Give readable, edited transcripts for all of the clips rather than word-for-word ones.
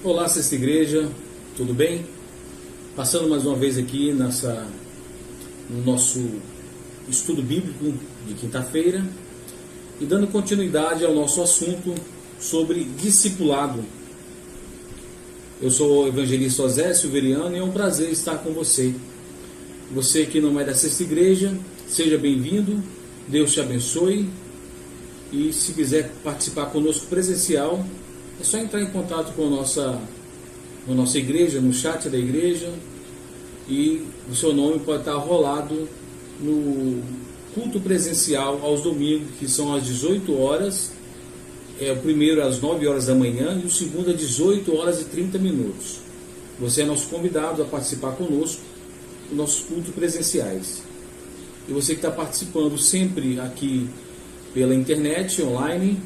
Olá, Sexta Igreja, tudo bem? Passando mais uma vez aqui no nosso estudo bíblico de quinta-feira e dando continuidade ao nosso assunto sobre discipulado. Eu sou o evangelista Osé Silveriano e é um prazer estar com você. Você que não é da Sexta Igreja, seja bem-vindo, Deus te abençoe. E se quiser participar conosco presencial, é só entrar em contato com a nossa igreja, no chat da igreja, e o seu nome pode estar rolado no culto presencial aos domingos, que são às 18 horas, o primeiro às 9 horas da manhã e o segundo às 18 horas e 30 minutos. Você é nosso convidado a participar conosco dos nossos cultos presenciais. E você que está participando sempre aqui pela internet, online,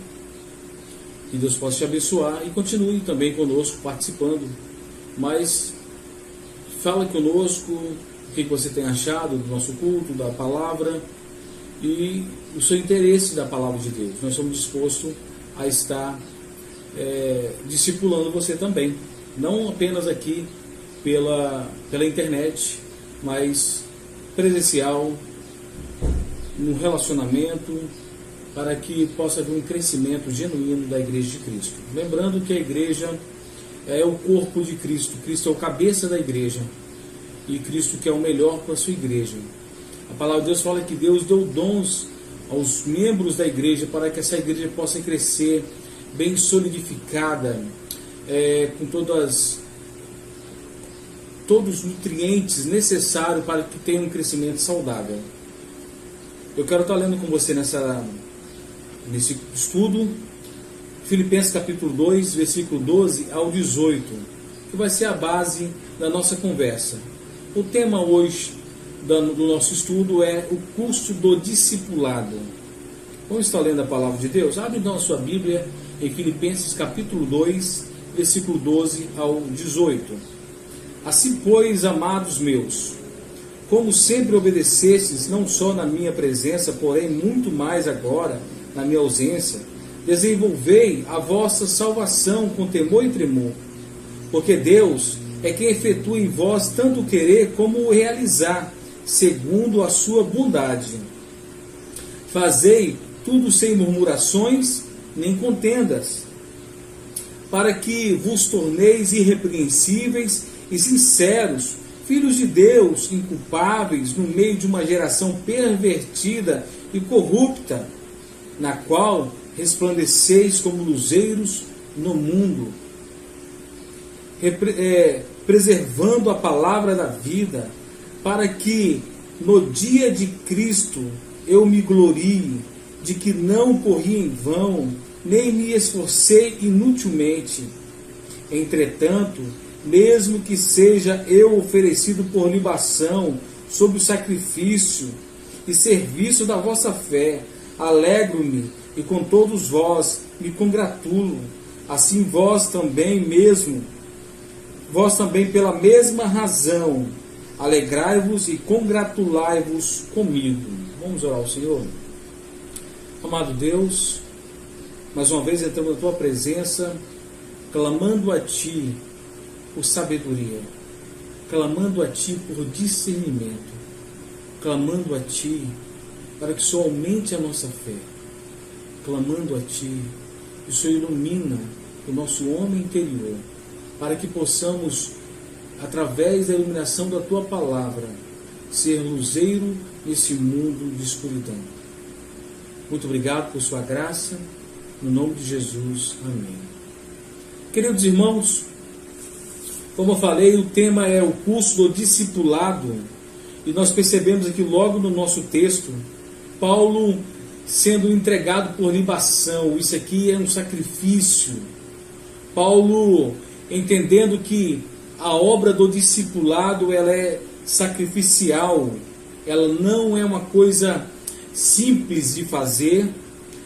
que Deus possa te abençoar e continue também conosco participando. Mas fala conosco o que você tem achado do nosso culto, da palavra e o seu interesse da palavra de Deus. Nós somos dispostos a estar discipulando você também, não apenas aqui pela internet, mas presencial, no relacionamento, para que possa haver um crescimento genuíno da Igreja de Cristo. Lembrando que a Igreja é o corpo de Cristo, Cristo é o cabeça da Igreja, e Cristo quer o melhor para a sua Igreja. A palavra de Deus fala que Deus deu dons aos membros da Igreja para que essa Igreja possa crescer bem solidificada, com todos os nutrientes necessários para que tenha um crescimento saudável. Eu quero estar lendo com você nesse estudo, Filipenses capítulo 2, versículo 12 ao 18, que vai ser a base da nossa conversa. O tema hoje do nosso estudo é o custo do discipulado. Vamos estar lendo a palavra de Deus? Abre então a sua Bíblia em Filipenses capítulo 2, versículo 12 ao 18. Assim, pois, amados meus, como sempre obedecestes, não só na minha presença, porém muito mais agora, na minha ausência, desenvolvei a vossa salvação com temor e tremor, porque Deus é quem efetua em vós tanto o querer como o realizar, segundo a sua bondade. Fazei tudo sem murmurações nem contendas, para que vos torneis irrepreensíveis e sinceros, filhos de Deus, inculpáveis no meio de uma geração pervertida e corrupta, na qual resplandeceis como luzeiros no mundo, preservando a palavra da vida, para que no dia de Cristo eu me glorie de que não corri em vão, nem me esforcei inutilmente. Entretanto, mesmo que seja eu oferecido por libação, sob o sacrifício e serviço da vossa fé, alegro-me e com todos vós me congratulo. Assim vós também pela mesma razão, alegrai-vos e congratulai-vos comigo. Vamos orar ao Senhor. Amado Deus, mais uma vez entramos na tua presença, clamando a Ti por sabedoria, clamando a Ti por discernimento, clamando a Ti para que o Senhor aumente a nossa fé, clamando a Ti que o Senhor ilumina o nosso homem interior, para que possamos, através da iluminação da Tua palavra, ser luzeiro nesse mundo de escuridão. Muito obrigado por Sua graça, no nome de Jesus, amém. Queridos irmãos, como eu falei, o tema é o custo do discipulado, e nós percebemos aqui logo no nosso texto, Paulo sendo entregado por libação. Isso aqui é um sacrifício. Paulo entendendo que a obra do discipulado ela é sacrificial, ela não é uma coisa simples de fazer,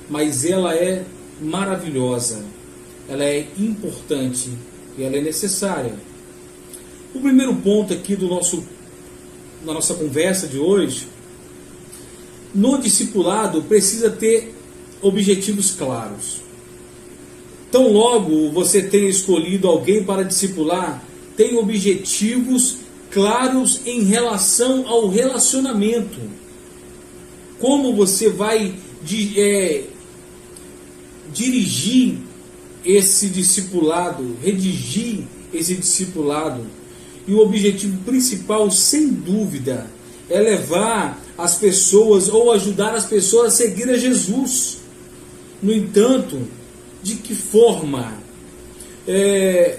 mas ela é maravilhosa, ela é importante e ela é necessária. O primeiro ponto aqui na nossa conversa de hoje, no discipulado precisa ter objetivos claros. Tão logo você tenha escolhido alguém para discipular, tenha objetivos claros em relação ao relacionamento. Como você vai dirigir esse discipulado, redigir esse discipulado. E o objetivo principal, sem dúvida, é levar as pessoas ou ajudar as pessoas a seguir a Jesus. No entanto, de que forma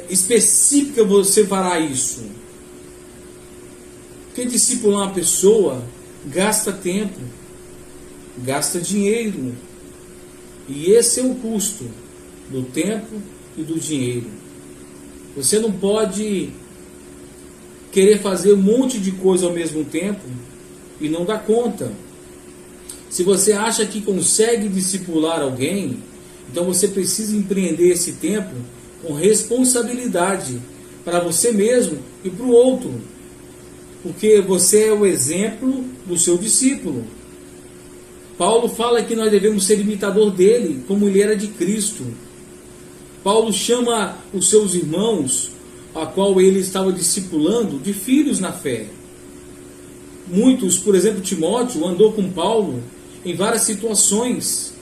específica você fará isso? Porque discipular uma pessoa gasta tempo, gasta dinheiro. E esse é o custo do tempo e do dinheiro. Você não pode querer fazer um monte de coisa ao mesmo tempo e não dar conta. Se você acha que consegue discipular alguém, então você precisa empreender esse tempo com responsabilidade para você mesmo e para o outro. Porque você é o exemplo do seu discípulo. Paulo fala que nós devemos ser imitador dele, como ele era de Cristo. Paulo chama os seus irmãos, a qual ele estava discipulando, de filhos na fé. Muitos, por exemplo, Timóteo, andou com Paulo em várias situações.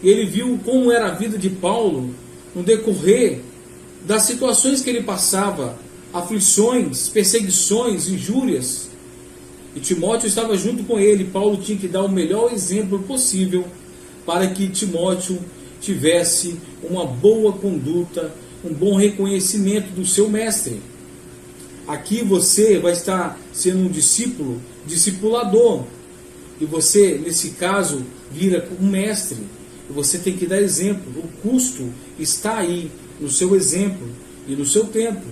E ele viu como era a vida de Paulo no decorrer das situações que ele passava, aflições, perseguições, injúrias. E Timóteo estava junto com ele. Paulo tinha que dar o melhor exemplo possível para que Timóteo tivesse uma boa conduta, um bom reconhecimento do seu mestre. Aqui você vai estar sendo um discípulo, discipulador. E você, nesse caso, vira um mestre. E você tem que dar exemplo. O custo está aí, no seu exemplo e no seu tempo.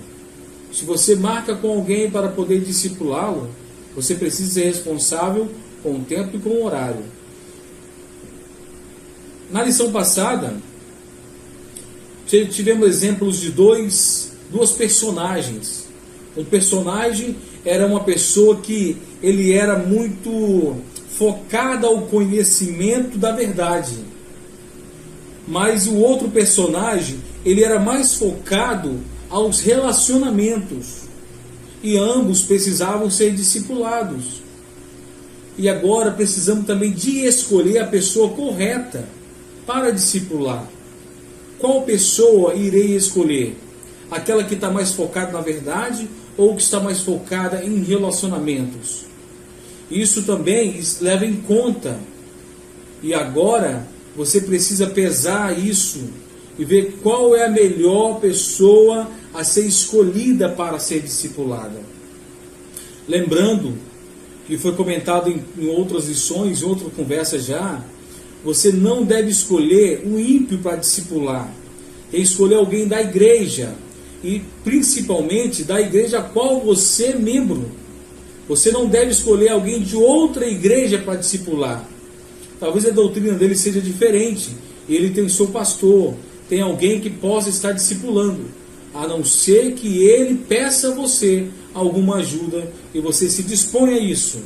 Se você marca com alguém para poder discipulá-lo, você precisa ser responsável com o tempo e com o horário. Na lição passada, tivemos exemplos de duas personagens. Um personagem era uma pessoa que ele era muito focada ao conhecimento da verdade. Mas o outro personagem, ele era mais focado aos relacionamentos. E ambos precisavam ser discipulados. E agora precisamos também de escolher a pessoa correta para discipular. Qual pessoa irei escolher? Aquela que está mais focada na verdade ou que está mais focada em relacionamentos? Isso também leva em conta. E agora você precisa pesar isso e ver qual é a melhor pessoa a ser escolhida para ser discipulada. Lembrando que foi comentado em outras lições, em outra conversa já, você não deve escolher um ímpio para discipular. Tem que escolher alguém da igreja, e principalmente da igreja a qual você é membro. Você não deve escolher alguém de outra igreja para discipular. Talvez a doutrina dele seja diferente, ele tem o seu pastor, tem alguém que possa estar discipulando, a não ser que ele peça a você alguma ajuda e você se dispõe a isso.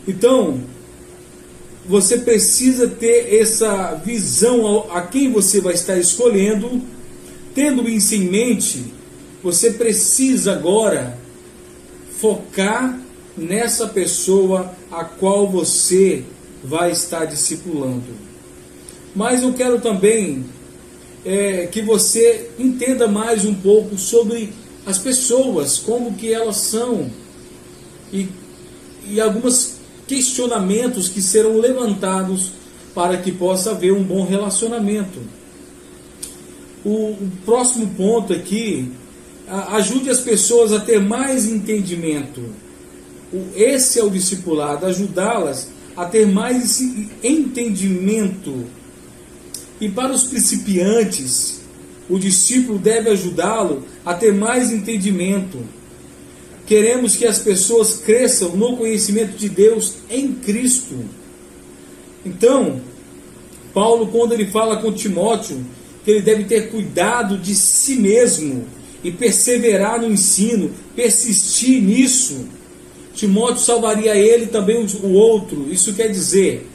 Então, você precisa ter essa visão a quem você vai estar escolhendo. Tendo isso em mente, você precisa agora focar nessa pessoa a qual você vai estar discipulando. Mas eu quero também que você entenda mais um pouco sobre as pessoas, como que elas são, e alguns questionamentos que serão levantados para que possa haver um bom relacionamento. O próximo ponto aqui, ajude as pessoas a ter mais entendimento. Esse é o discipulado, ajudá-las a ter mais entendimento. E para os principiantes, o discípulo deve ajudá-lo a ter mais entendimento. Queremos que as pessoas cresçam no conhecimento de Deus em Cristo. Então, Paulo, quando ele fala com Timóteo, que ele deve ter cuidado de si mesmo e perseverar no ensino, persistir nisso, Timóteo salvaria ele também o outro. Isso quer dizer,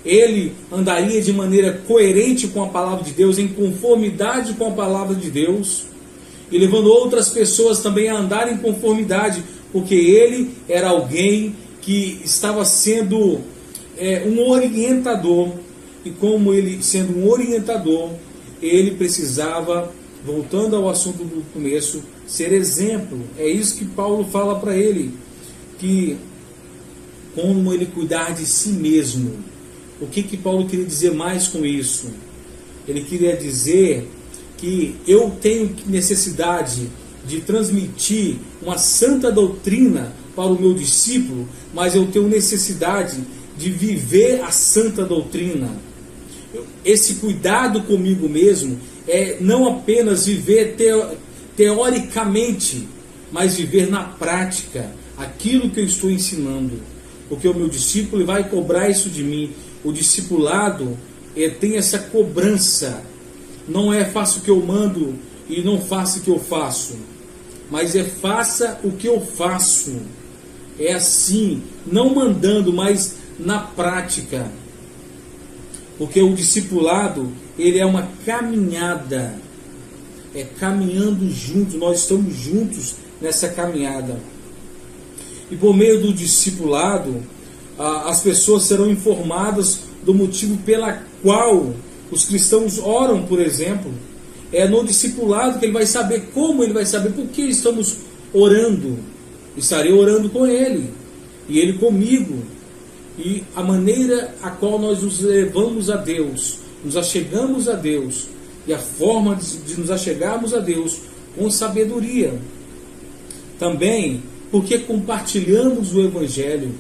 ele andaria de maneira coerente com a palavra de Deus, em conformidade com a palavra de Deus, e levando outras pessoas também a andar em conformidade, porque ele era alguém que estava sendo um orientador, e como ele sendo um orientador, ele precisava, voltando ao assunto do começo, ser exemplo. É isso que Paulo fala para ele, que como ele cuidar de si mesmo. O que Paulo queria dizer mais com isso? Ele queria dizer que eu tenho necessidade de transmitir uma santa doutrina para o meu discípulo, mas eu tenho necessidade de viver a santa doutrina. Esse cuidado comigo mesmo é não apenas viver teoricamente, mas viver na prática aquilo que eu estou ensinando, porque o meu discípulo vai cobrar isso de mim. O discipulado tem essa cobrança, não é faça o que eu mando e não faça o que eu faço, mas é faça o que eu faço. É assim, não mandando, mas na prática, porque o discipulado ele é uma caminhada, é caminhando juntos, nós estamos juntos nessa caminhada. E por meio do discipulado, as pessoas serão informadas do motivo pela qual os cristãos oram, por exemplo. É no discipulado que ele vai saber, como ele vai saber por que estamos orando. Estarei orando com ele, e ele comigo. E a maneira a qual nós nos levamos a Deus, nos achegamos a Deus, e a forma de nos achegarmos a Deus com sabedoria. Também porque compartilhamos o Evangelho.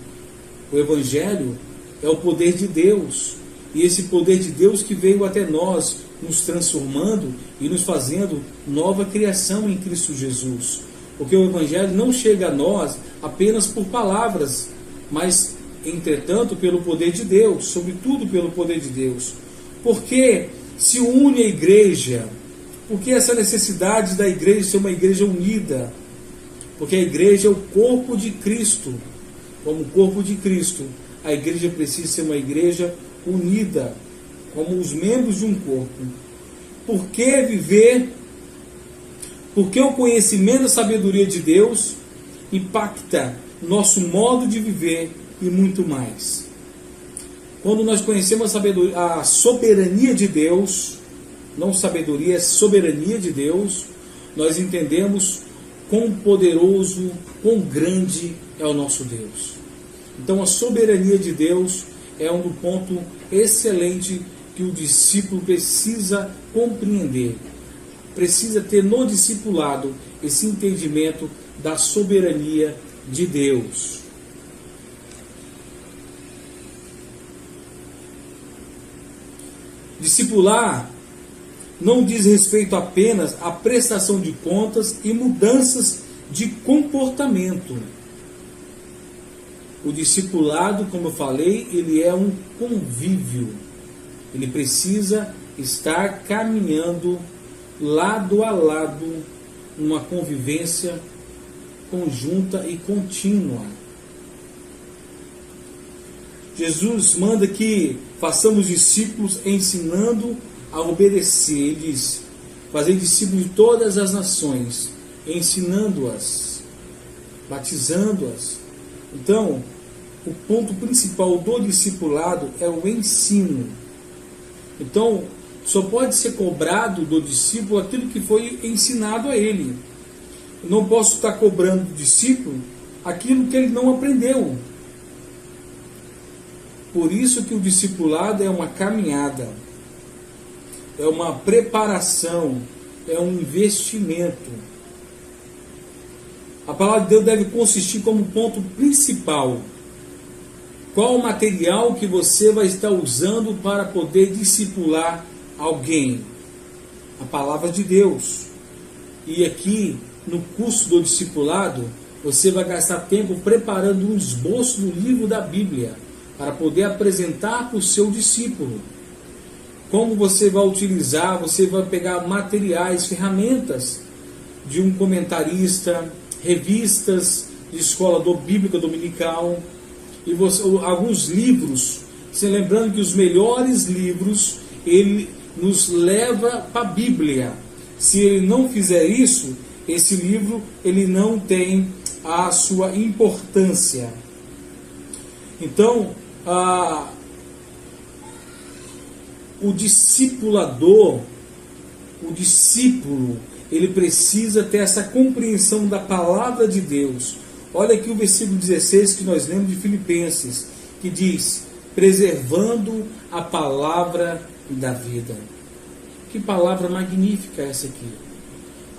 O Evangelho é o poder de Deus, e esse poder de Deus que veio até nós, nos transformando e nos fazendo nova criação em Cristo Jesus. Porque o Evangelho não chega a nós apenas por palavras, mas, entretanto, pelo poder de Deus, sobretudo pelo poder de Deus. Porque se une a igreja, porque essa necessidade da igreja ser uma igreja unida, porque a igreja é o corpo de Cristo. Como corpo de Cristo, a igreja precisa ser uma igreja unida, como os membros de um corpo. Por que viver? Porque o conhecimento da sabedoria de Deus impacta nosso modo de viver e muito mais. Quando nós conhecemos a soberania de Deus, não sabedoria, é soberania de Deus, nós entendemos quão poderoso, quão grande é o nosso Deus. Então a soberania de Deus é um ponto excelente que o discípulo precisa compreender. Precisa ter no discipulado esse entendimento da soberania de Deus. Discipular não diz respeito apenas à prestação de contas e mudanças de comportamento. O discipulado, como eu falei, ele é um convívio. Ele precisa estar caminhando lado a lado, numa convivência conjunta e contínua. Jesus manda que façamos discípulos ensinando a obedecer. Ele diz, fazer discípulos de todas as nações, ensinando-as, batizando-as. Então, o ponto principal do discipulado é o ensino. Então, só pode ser cobrado do discípulo aquilo que foi ensinado a ele. Eu não posso estar cobrando do discípulo aquilo que ele não aprendeu. Por isso que o discipulado é uma caminhada, é uma preparação, é um investimento. A palavra de Deus deve consistir como ponto principal. Qual o material que você vai estar usando para poder discipular alguém? A palavra de Deus. E aqui, no curso do discipulado, você vai gastar tempo preparando um esboço do livro da Bíblia, para poder apresentar para o seu discípulo. Como você vai utilizar, você vai pegar materiais, ferramentas de um comentarista, revistas de escola bíblica dominical, e alguns livros Se lembrando que os melhores livros, ele nos leva para a Bíblia. Se ele não fizer isso, esse livro ele não tem a sua importância. Então, o discipulador, o discípulo, ele precisa ter essa compreensão da palavra de Deus. Olha aqui o versículo 16 que nós lemos de Filipenses, que diz: preservando a palavra da vida. Que palavra magnífica essa aqui.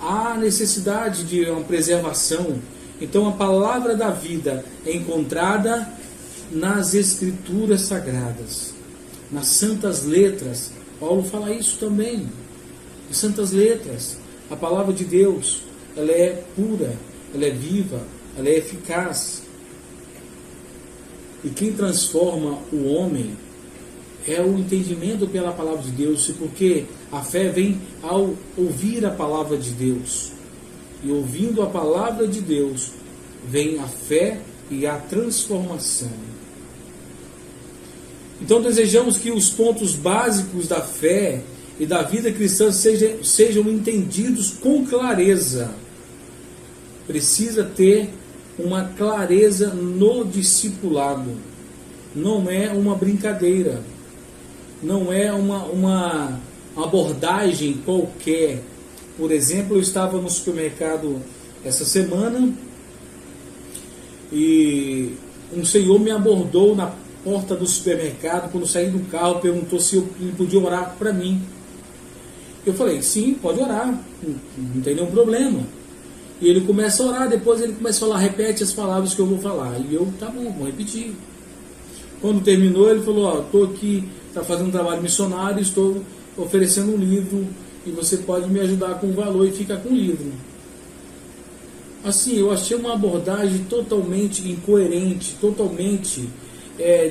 Há necessidade de uma preservação. Então a palavra da vida é encontrada nas Escrituras Sagradas, nas Santas Letras. Paulo fala isso também. As Santas Letras, a palavra de Deus, ela é pura, ela é viva, ela é eficaz. E quem transforma o homem é o entendimento pela palavra de Deus, porque a fé vem ao ouvir a palavra de Deus. E ouvindo a palavra de Deus, vem a fé e a transformação. Então desejamos que os pontos básicos da fé e da vida cristã sejam entendidos com clareza. Precisa ter uma clareza no discipulado. Não é uma brincadeira. Não é uma abordagem qualquer. Por exemplo, eu estava no supermercado essa semana e um senhor me abordou na porta do supermercado. Quando saí do carro, perguntou se ele podia orar para mim. Eu falei, sim, pode orar, não tem nenhum problema. E ele começa a orar, depois ele começa a falar, repete as palavras que eu vou falar. E eu, tá bom, vou repetir. Quando terminou, ele falou, estou aqui, está fazendo um trabalho missionário, estou oferecendo um livro e você pode me ajudar com o valor e ficar com o livro. Assim, eu achei uma abordagem totalmente incoerente, totalmente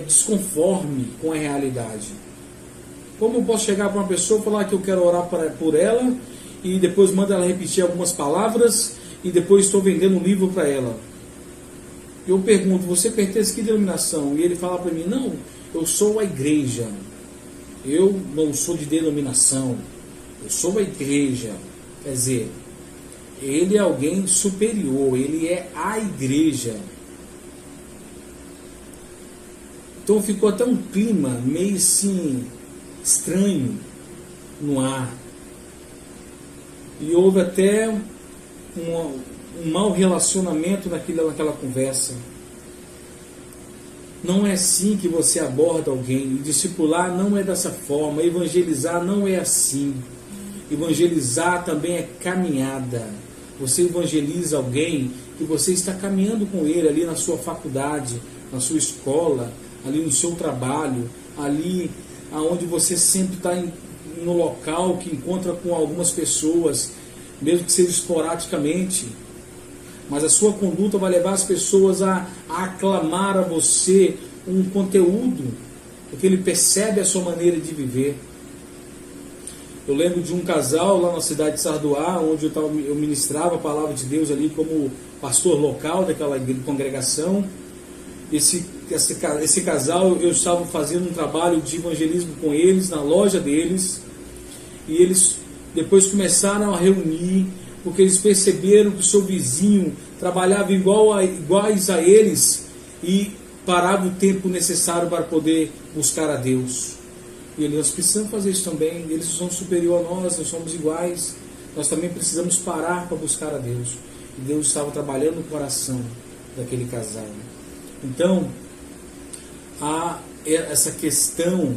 desconforme com a realidade. Como eu posso chegar para uma pessoa e falar que eu quero orar por ela e depois manda ela repetir algumas palavras e depois estou vendendo um livro para ela? Eu pergunto, você pertence a que denominação? E ele fala para mim, não, eu sou a igreja. Eu não sou de denominação, eu sou a igreja. Quer dizer, ele é alguém superior, ele é a igreja. Então ficou até um clima meio assim estranho no ar. E houve até um mau relacionamento naquela conversa. Não é assim que você aborda alguém. Discipular não é dessa forma. Evangelizar não é assim. Evangelizar também é caminhada. Você evangeliza alguém que você está caminhando com ele ali na sua faculdade, na sua escola, ali no seu trabalho, ali aonde você sempre está no local que encontra com algumas pessoas, mesmo que seja esporadicamente. Mas a sua conduta vai levar as pessoas a aclamar a você um conteúdo, porque ele percebe a sua maneira de viver. Eu lembro de um casal lá na cidade de Sardoá, onde eu ministrava a palavra de Deus ali como pastor local daquela congregação. Esse casal, eu estava fazendo um trabalho de evangelismo com eles, na loja deles, e eles depois começaram a reunir, porque eles perceberam que o seu vizinho trabalhava iguais a eles e parava o tempo necessário para poder buscar a Deus. E eles, nós precisamos fazer isso também, eles são superior a nós somos iguais, nós também precisamos parar para buscar a Deus. E Deus estava trabalhando no coração daquele casal. Então, há essa questão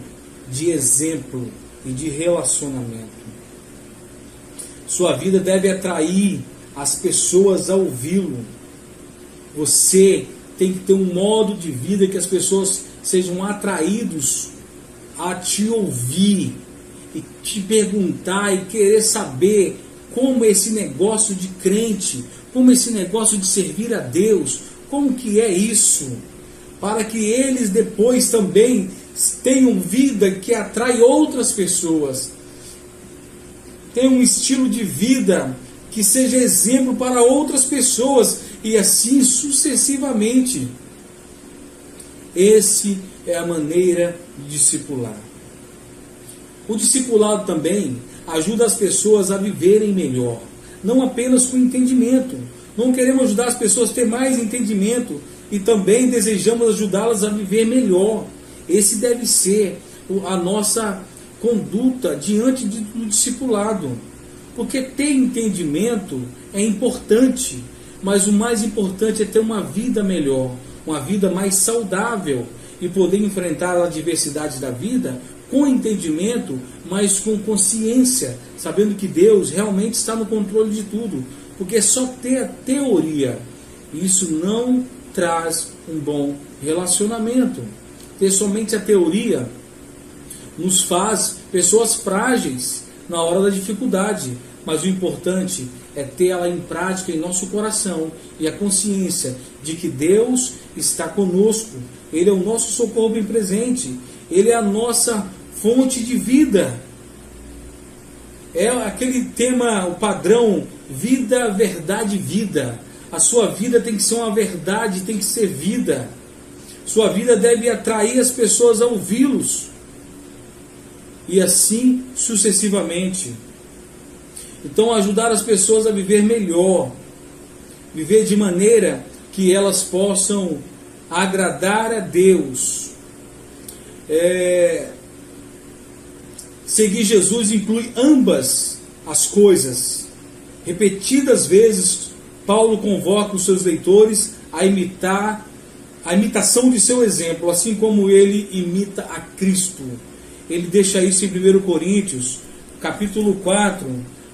de exemplo e de relacionamento. Sua vida deve atrair as pessoas a ouvi-lo. Você tem que ter um modo de vida que as pessoas sejam atraídos a te ouvir e te perguntar e querer saber como esse negócio de crente, como esse negócio de servir a Deus, como que é isso, para que eles depois também tenham vida que atrai outras pessoas, tenham um estilo de vida que seja exemplo para outras pessoas e assim sucessivamente. Essa é a maneira de discipular. O discipulado também ajuda as pessoas a viverem melhor, não apenas com entendimento. Não queremos ajudar as pessoas a ter mais entendimento e também desejamos ajudá-las a viver melhor. Esse deve ser a nossa conduta diante do discipulado. Porque ter entendimento é importante, mas o mais importante é ter uma vida melhor, uma vida mais saudável e poder enfrentar as adversidades da vida com entendimento, mas com consciência, sabendo que Deus realmente está no controle de tudo. Porque só ter a teoria, isso não traz um bom relacionamento. Ter somente a teoria nos faz pessoas frágeis na hora da dificuldade. Mas o importante é ter ela em prática em nosso coração e a consciência de que Deus está conosco. Ele é o nosso socorro bem presente. Ele é a nossa fonte de vida. É aquele tema, o padrão, vida, verdade, vida. A sua vida tem que ser uma verdade, tem que ser vida. Sua vida deve atrair as pessoas a ouvi-los. E assim sucessivamente. Então, ajudar as pessoas a viver melhor. Viver de maneira que elas possam agradar a Deus. Seguir Jesus inclui ambas as coisas. Repetidas vezes, Paulo convoca os seus leitores a imitar a imitação de seu exemplo, assim como ele imita a Cristo. Ele deixa isso em 1 Coríntios, capítulo 4,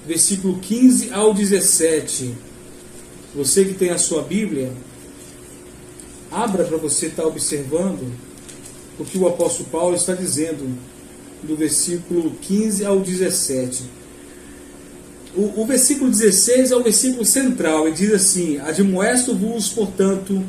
versículo 15 ao 17. Você que tem a sua Bíblia, abra para você estar observando o que o apóstolo Paulo está dizendo, do versículo 15 ao 17. O versículo 16 é o versículo central. Ele diz assim: admoesto-vos, portanto,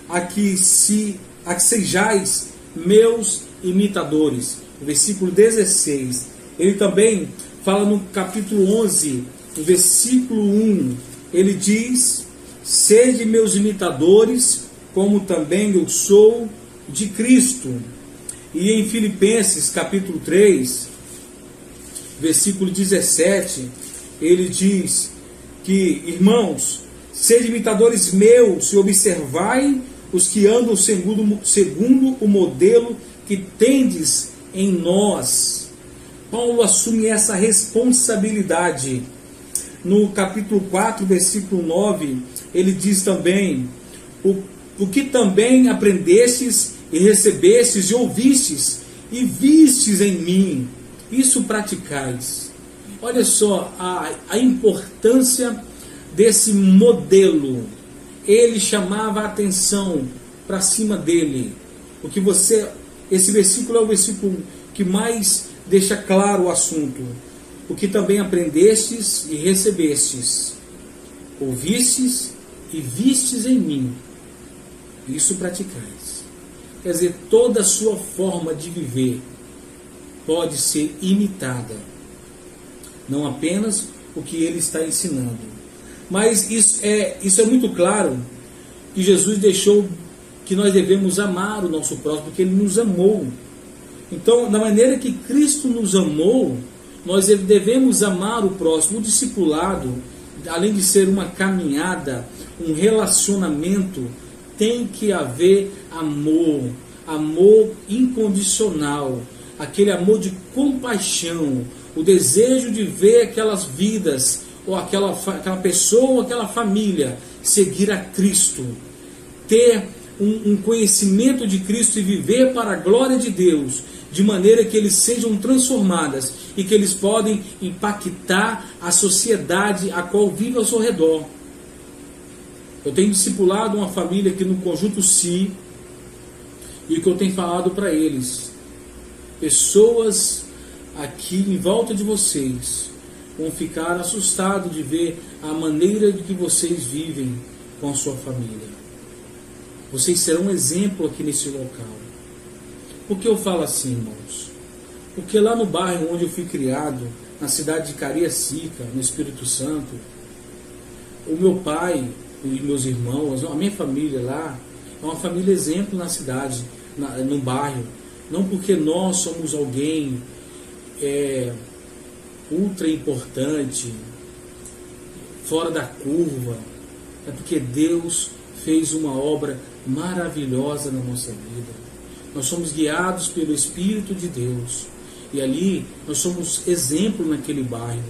a que sejais meus imitadores. O versículo 16. Ele também fala no capítulo 11, no versículo 1. Ele diz: sede meus imitadores, como também eu sou de Cristo. E em Filipenses capítulo 3, versículo 17, ele diz que, irmãos, sede imitadores meus e observai os que andam segundo o modelo que tendes em nós. Paulo assume essa responsabilidade. No capítulo 4, versículo 9, ele diz também: o que também aprendestes e recebestes e ouvistes e vistes em mim, isso praticais. Olha só a importância desse modelo. Ele chamava a atenção para cima dele. Porque esse versículo é o versículo que mais deixa claro o assunto. O que também aprendestes e recebestes, ouvistes e vistes em mim, isso praticais. Quer dizer, toda a sua forma de viver pode ser imitada. Não apenas o que ele está ensinando. Mas isso é muito claro que Jesus deixou que nós devemos amar o nosso próximo, porque ele nos amou. Então, da maneira que Cristo nos amou, nós devemos amar o próximo. O discipulado, além de ser uma caminhada, um relacionamento, tem que haver amor, amor incondicional, aquele amor de compaixão, o desejo de ver aquelas vidas, ou aquela pessoa, ou aquela família, seguir a Cristo, ter um conhecimento de Cristo e viver para a glória de Deus, de maneira que eles sejam transformadas e que eles podem impactar a sociedade a qual vive ao seu redor. Eu tenho discipulado uma família aqui no Conjunto Si, e o que eu tenho falado para eles: pessoas aqui em volta de vocês vão ficar assustados de ver a maneira de que vocês vivem com a sua família. Vocês serão um exemplo aqui nesse local. Por que eu falo assim, irmãos? Porque lá no bairro onde eu fui criado, na cidade de Cariacica, no Espírito Santo, o meu pai e meus irmãos, a minha família lá, é uma família exemplo na cidade, no bairro. não porque nós somos alguém ultra importante, fora da curva, é porque Deus fez uma obra maravilhosa na nossa vida. Nós somos guiados pelo Espírito de Deus, e ali nós somos exemplo naquele bairro.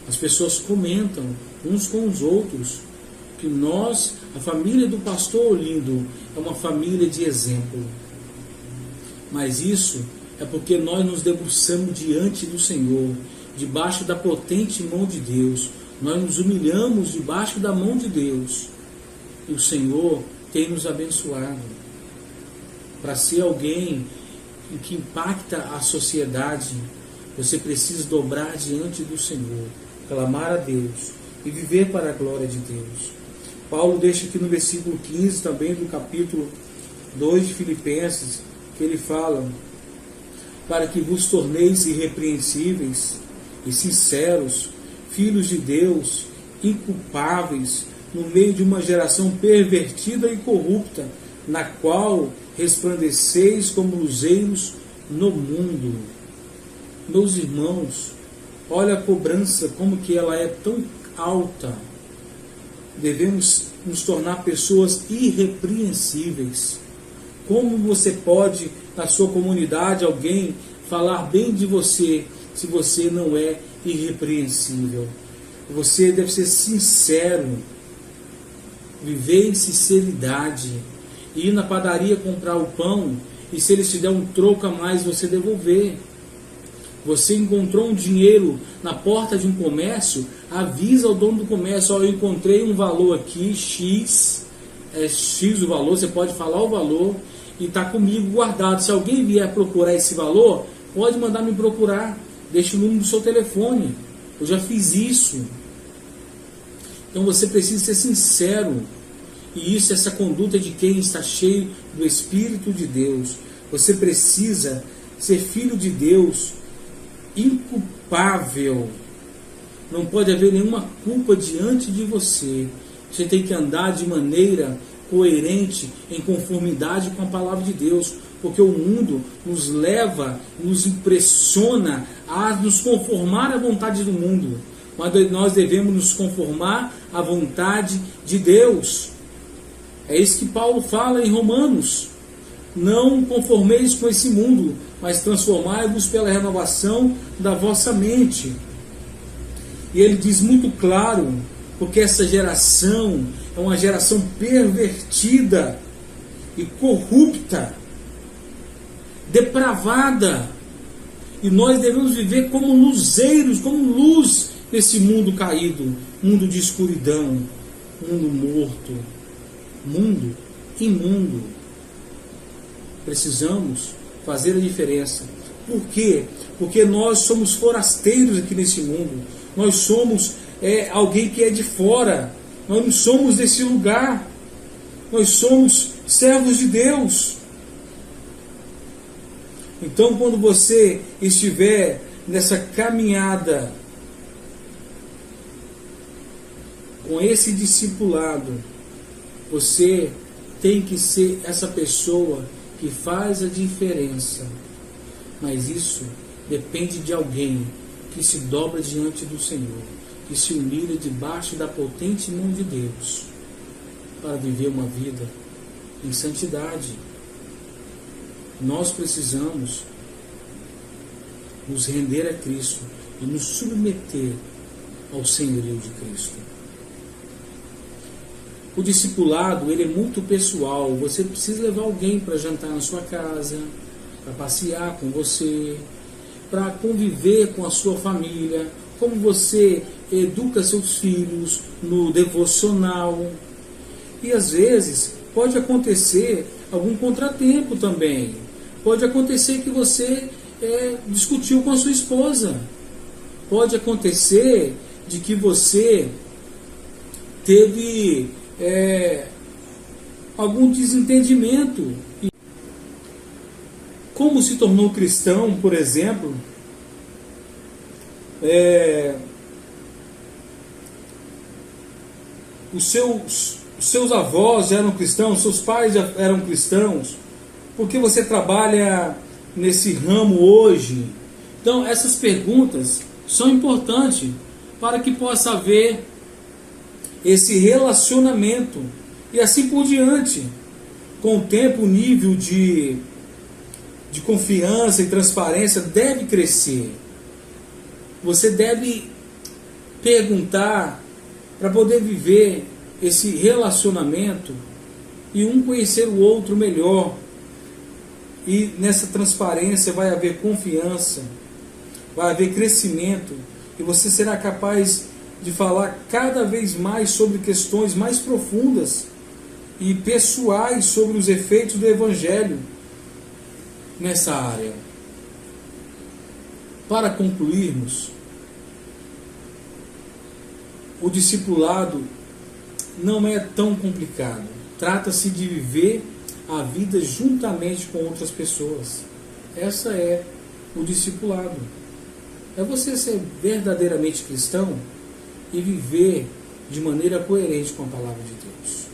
As pessoas comentam uns com os outros que nós, a família do pastor Olindo, é uma família de exemplo. Mas isso é porque nós nos debruçamos diante do Senhor, debaixo da potente mão de Deus. Nós nos humilhamos debaixo da mão de Deus. E o Senhor tem nos abençoado para ser alguém que impacta a sociedade. Você precisa dobrar diante do Senhor, clamar a Deus e viver para a glória de Deus. Paulo deixa aqui no versículo 15 também do capítulo 2 de Filipenses, que ele fala: para que vos torneis irrepreensíveis e sinceros, filhos de Deus, inculpáveis, no meio de uma geração pervertida e corrupta, na qual resplandeceis como luzeiros no mundo. Meus irmãos, olha a cobrança, como que ela é tão alta. Devemos nos tornar pessoas irrepreensíveis. Como você pode, na sua comunidade, alguém falar bem de você, se você não é irrepreensível? Você deve ser sincero, viver em sinceridade, ir na padaria comprar o pão, e se eles te der um troco a mais, você devolver. Você encontrou um dinheiro na porta de um comércio, avisa ao dono do comércio: eu encontrei um valor aqui, X, é X o valor, você pode falar o valor, e está comigo guardado. Se alguém vier procurar esse valor, pode mandar me procurar, deixa o número do seu telefone, eu já fiz isso. Então você precisa ser sincero, e isso, essa conduta de quem está cheio do Espírito de Deus. Você precisa ser filho de Deus, inculpável. Não pode haver nenhuma culpa diante de você. Você tem que andar de maneira coerente, em conformidade com a palavra de Deus, porque o mundo nos leva, nos impressiona a nos conformar à vontade do mundo, mas nós devemos nos conformar à vontade de Deus. É isso que Paulo fala em Romanos: não conformeis com esse mundo, mas transformai-vos pela renovação da vossa mente. E ele diz muito claro, porque essa geração é uma geração pervertida e corrupta, depravada, e nós devemos viver como luzeiros, como luz nesse mundo caído, mundo de escuridão, mundo morto, mundo imundo. Precisamos fazer a diferença. Por quê? Porque nós somos forasteiros aqui nesse mundo. Nós somos alguém que é de fora. Nós não somos desse lugar. Nós somos servos de Deus. Então, quando você estiver nessa caminhada com esse discipulado, você tem que ser essa pessoa que faz a diferença. Mas isso depende de alguém que se dobra diante do Senhor, que se humilha debaixo da potente mão de Deus, para viver uma vida em santidade. Nós precisamos nos render a Cristo e nos submeter ao senhorio de Cristo. O discipulado, ele é muito pessoal. Você precisa levar alguém para jantar na sua casa, para passear com você, para conviver com a sua família, como você educa seus filhos no devocional. E às vezes pode acontecer algum contratempo também. Pode acontecer que você discutiu com a sua esposa. Pode acontecer de que você teve algum desentendimento. Como se tornou cristão, por exemplo, os seus avós já eram cristãos, seus pais já eram cristãos, porque você trabalha nesse ramo hoje? Então, essas perguntas são importantes para que possa haver esse relacionamento e assim por diante. Com o tempo, o nível de confiança e transparência deve crescer. Você deve perguntar para poder viver esse relacionamento e um conhecer o outro melhor. E nessa transparência vai haver confiança, vai haver crescimento, e você será capaz de falar cada vez mais sobre questões mais profundas e pessoais sobre os efeitos do Evangelho nessa área. Para concluirmos, o discipulado não é tão complicado. Trata-se de viver a vida juntamente com outras pessoas. Essa é o discipulado. É você ser verdadeiramente cristão e viver de maneira coerente com a palavra de Deus.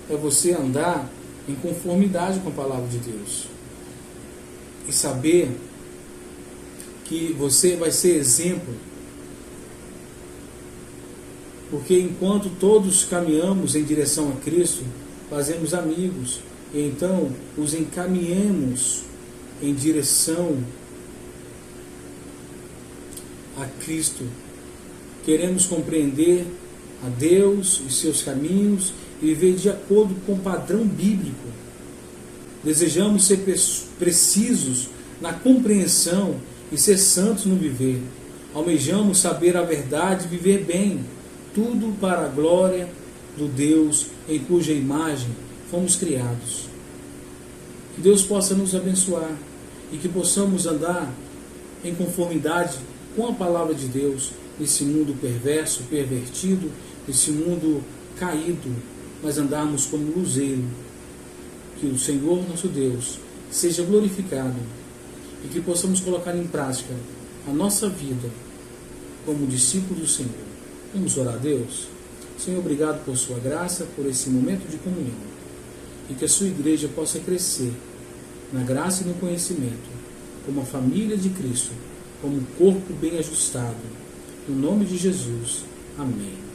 É você andar em conformidade com a palavra de Deus. E saber que você vai ser exemplo. Porque enquanto todos caminhamos em direção a Cristo, fazemos amigos. E então os encaminhamos em direção a Cristo. Queremos compreender a Deus e seus caminhos e viver de acordo com o padrão bíblico. Desejamos ser precisos na compreensão e ser santos no viver. Almejamos saber a verdade e viver bem, tudo para a glória do Deus em cuja imagem fomos criados. Que Deus possa nos abençoar e que possamos andar em conformidade com a palavra de Deus nesse mundo perverso, pervertido, nesse mundo caído, mas andarmos como luzeiro. Que o Senhor nosso Deus seja glorificado e que possamos colocar em prática a nossa vida como discípulo do Senhor. Vamos orar a Deus? Senhor, obrigado por sua graça, por esse momento de comunhão, e que a sua igreja possa crescer na graça e no conhecimento, como a família de Cristo, como um corpo bem ajustado. No nome de Jesus. Amém.